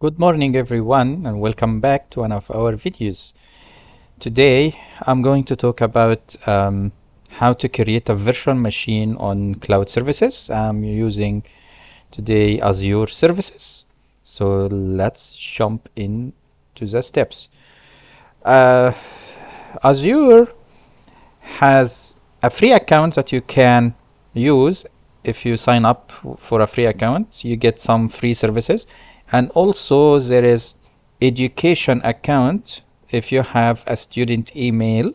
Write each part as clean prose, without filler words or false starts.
Good morning everyone, and welcome back to one of our videos. Today I'm going to talk about how to create a virtual machine on cloud services. I'm using today Azure services. So let's jump into the steps. Uh, Azure has a free account that you can use. If you sign up for a free account, you get some free services, and also there is education account if you have a student email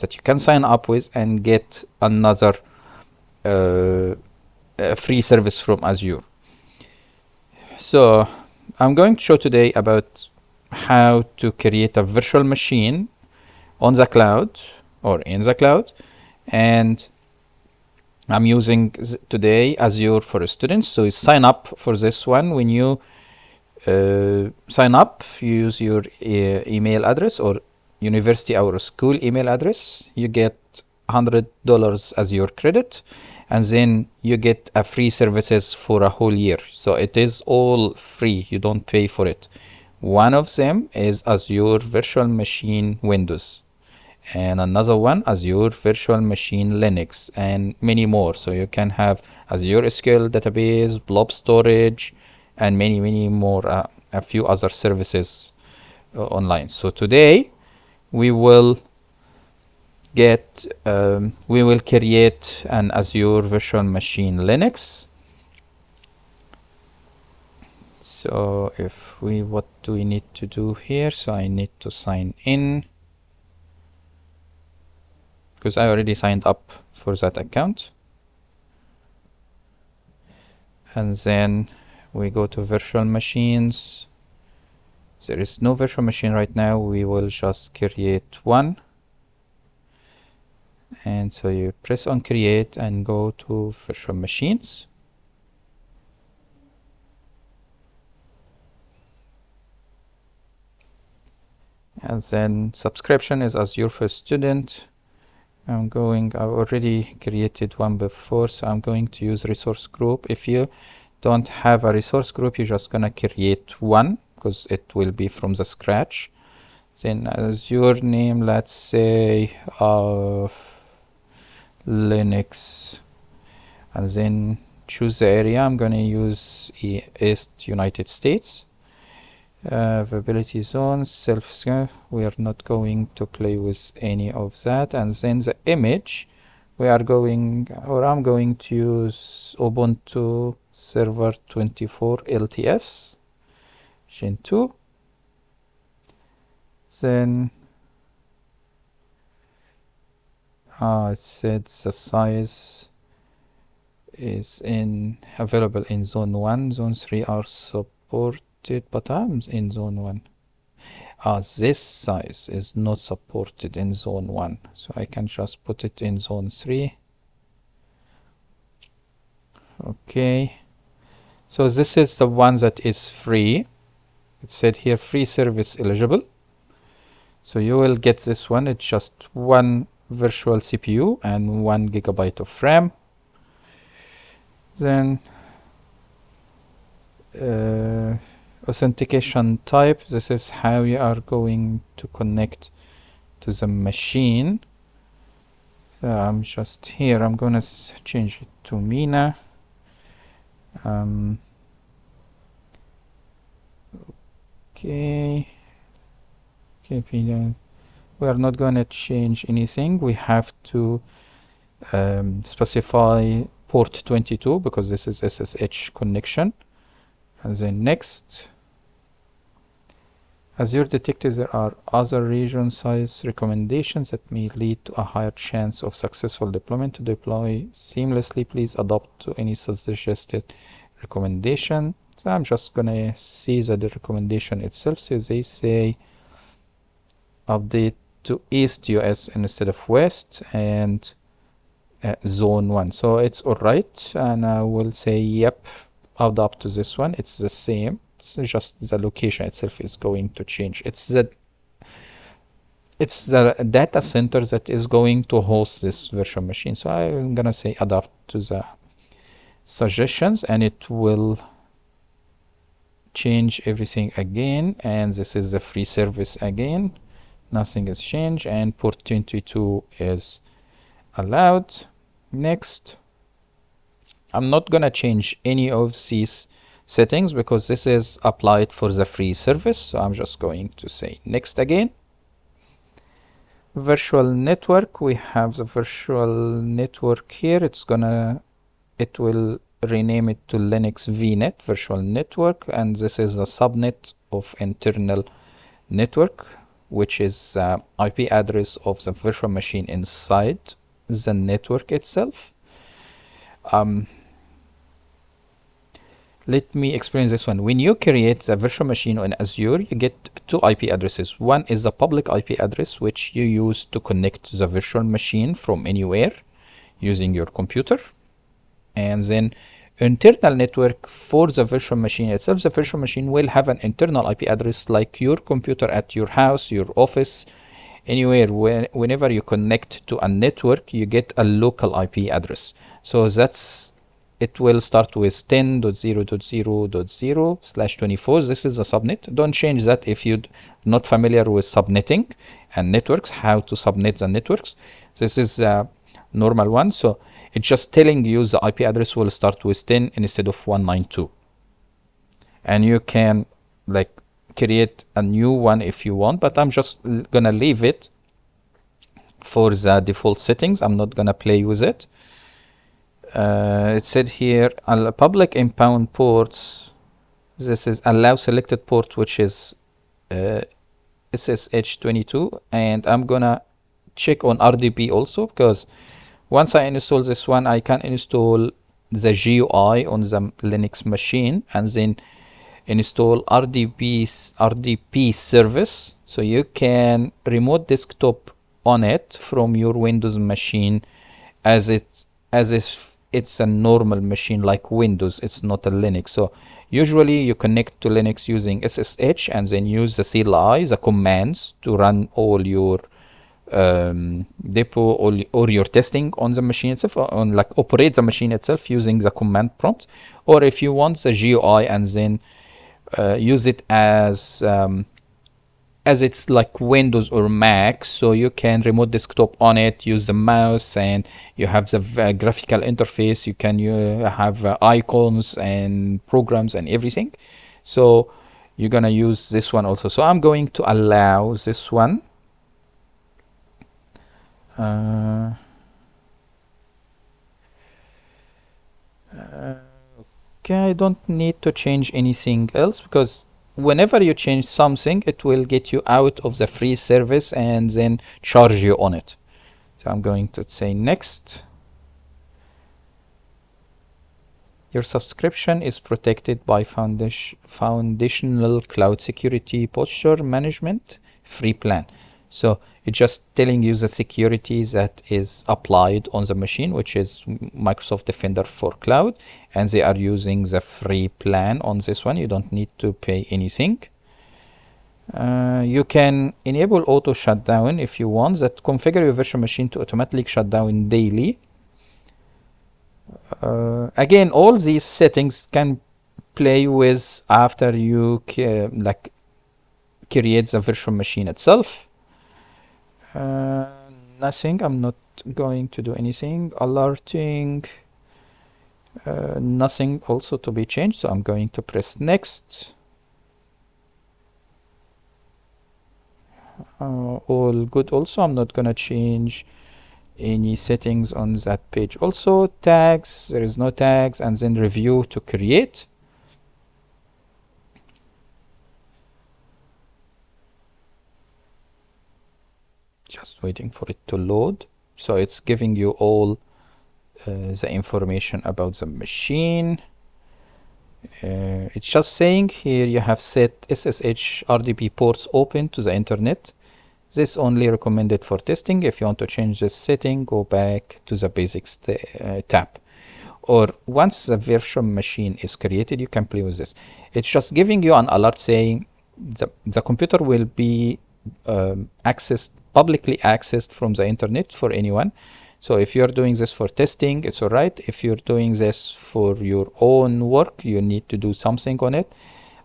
that you can sign up with and get another uh, free service from Azure. So I'm going to show today about how to create a virtual machine on the cloud or in the cloud, and I'm using today Azure for students. So you sign up for this one. When you sign up, you use your email address or university or school email address. You get $100 as your credit, and then you get a free services for a whole year. So it is all free. You don't pay for it. One of them is Azure Virtual Machine Windows, and another one Azure Virtual Machine Linux, and many more. So you can have Azure SQL database, blob storage, and many more, a few other services online. So today we will create an Azure Virtual Machine Linux. So what do we need to do here? So I need to sign in, because I already signed up for that account. And then we go to virtual machines. There is no virtual machine right now. We will just create one. And so you press on create and go to virtual machines. And then subscription is Azure for Student. I've already created one before, so I'm going to use resource group. If you don't have a resource group, you're just gonna create one, because it will be from the scratch. Then Azure name, let's say Linux, and then choose the area. I'm gonna use East United States. Availability zones, we are not going to play with any of that. And then the image, I'm going to use Ubuntu Server 24 LTS Gen 2. Then it said the size is available in zone 1. Zone 3 are supported, but I'm in zone 1. This size is not supported in zone 1, so I can just put it in zone 3. Okay, so this is the one that is free. It said here free service eligible, so you will get this one. It's just one virtual CPU and 1 GB of RAM. Then authentication type, this is how you are going to connect to the machine. I'm just here, I'm gonna change it to Mina. Okay, we are not gonna change anything. We have to specify port 22 because this is SSH connection. And then next. Azure detected there are other region size recommendations that may lead to a higher chance of successful deployment. To deploy seamlessly, please adopt to any suggested recommendation. So I'm just gonna see the recommendation itself. So they say update to East US instead of West, and zone 1. So it's alright, and I will say yep, adopt to this one. It's the same. It's just the location itself is going to change. It's the data center that is going to host this virtual machine. So I'm gonna say adapt to the suggestions, and it will change everything again, and this is the free service again. Nothing has changed, and port 22 is allowed. Next. I'm not gonna change any of these settings because this is applied for the free service, so I'm just going to say next again. Virtual network, we have the virtual network here. It will rename it to Linux VNet virtual network, and this is a subnet of internal network, which is IP address of the virtual machine inside the network itself. Let me explain this one. When you create the virtual machine on Azure, you get two IP addresses. One is the public IP address, which you use to connect to the virtual machine from anywhere using your computer. And then internal network for the virtual machine itself. The virtual machine will have an internal IP address like your computer at your house, your office, anywhere. Whenever you connect to a network, you get a local IP address. So it will start with 10.0.0.0/24. This is a subnet. Don't change that if you're not familiar with subnetting and networks, how to subnet the networks. This is a normal one. So it's just telling you the IP address will start with 10 instead of 192. And you can like create a new one if you want, but I'm just gonna leave it for the default settings. I'm not gonna play with it. It said here on public inbound ports, this is allow selected port, which is SSH22, and I'm gonna check on RDP also, because once I install this one, I can install the GUI on the Linux machine and then install RDP service, so you can remote desktop on it from your Windows machine as if it's a normal machine like Windows. It's not a Linux. So usually you connect to Linux using SSH and then use the CLI, the commands, to run all your depot or your testing on the machine itself, on like operate the machine itself using the command prompt. Or if you want the GUI and then use it as it's like Windows or Mac, so you can remote desktop on it, use the mouse, and you have the graphical interface. You can have icons and programs and everything. So you're gonna use this one also. So I'm going to allow this one. Okay, I don't need to change anything else, because whenever you change something, it will get you out of the free service and then charge you on it. So I'm going to say next. Your subscription is protected by foundational cloud security posture management free plan. So it's just telling you the security that is applied on the machine, which is Microsoft Defender for Cloud, and they are using the free plan on this one. You don't need to pay anything. You can enable auto shutdown if you want. That configure your virtual machine to automatically shut down daily. Again, all these settings can play with after you like create the virtual machine itself. Nothing. I'm not going to do anything. Alerting. Nothing also to be changed, so I'm going to press next. All good also. I'm not gonna change any settings on that page. Also tags, there is no tags, and then review to create. Just waiting for it to load. So it's giving you all the information about the machine. It's just saying here you have set SSH RDP ports open to the internet. This only recommended for testing. If you want to change this setting, go back to the basics tab. Or once the virtual machine is created, you can play with this. It's just giving you an alert saying the computer will be publicly accessed from the internet for anyone. So if you're doing this for testing, it's all right. If you're doing this for your own work, you need to do something on it.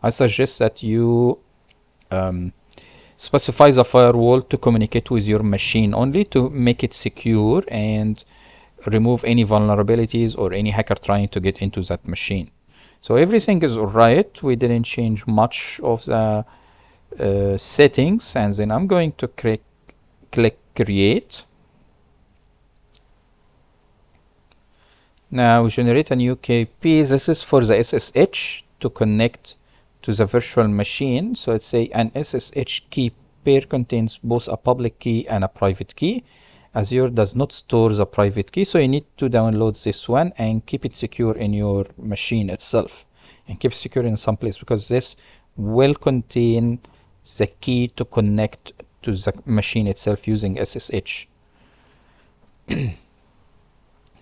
I suggest that you specify the firewall to communicate with your machine only to make it secure and remove any vulnerabilities or any hacker trying to get into that machine. So everything is alright. We didn't change much of the settings, and then I'm going to click create. Now generate a new KP. This is for the SSH to connect to the virtual machine. So let's say an SSH key pair contains both a public key and a private key. Azure does not store the private key, so you need to download this one and keep it secure in your machine itself, and keep it secure in some place, because this will contain the key to connect to the machine itself using SSH.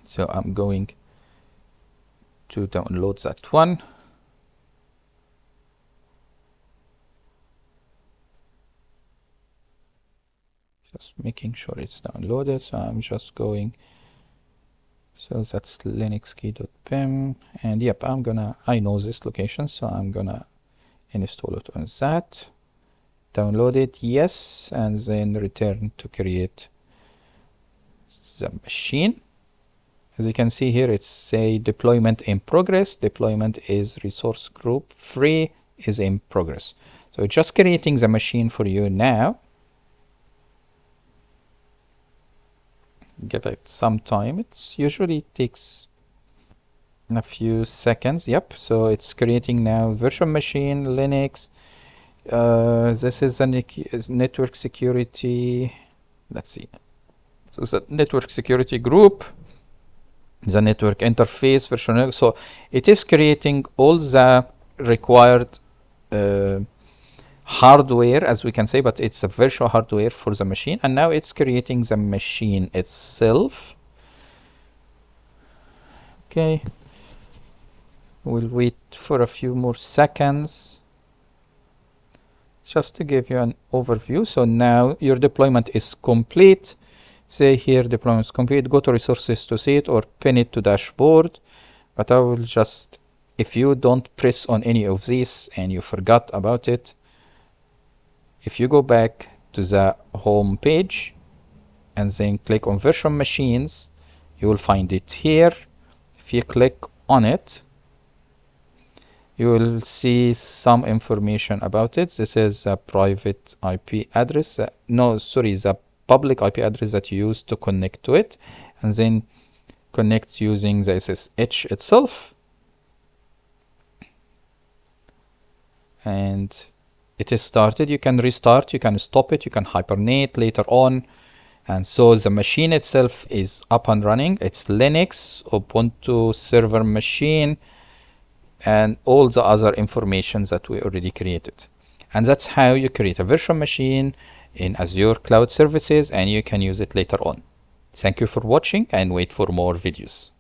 So I'm going to download that one. Just making sure it's downloaded. So I'm just going. So that's linuxkey.pim, and yep, I know this location, so I'm gonna install it on that. Download it, yes, and then return to create the machine. As you can see here, it's say deployment in progress. Deployment is resource group free is in progress. So it's just creating the machine for you now. Give it some time. It usually takes a few seconds. Yep, so it's creating now virtual machine, Linux. This is a network security. Let's see. So it's a network security group, the network interface, virtual. So it is creating all the required hardware, as we can say, but it's a virtual hardware for the machine, and now it's creating the machine itself. Okay, we'll wait for a few more seconds just to give you an overview. So now your deployment is complete. Say here deployment is complete. Go to resources to see it, or pin it to dashboard. But I will just, if you don't press on any of these and you forgot about it, if you go back to the home page and then click on virtual machines, you will find it here. If you click on it, you will see some information about it. This is a private IP address. The public IP address that you use to connect to it, and then connect using the SSH itself. And it is started. You can restart, you can stop it, you can hibernate later on. And so the machine itself is up and running. It's Linux, Ubuntu server machine, and all the other information that we already created. And that's how you create a virtual machine in Azure Cloud Services, and you can use it later on. Thank you for watching, and wait for more videos.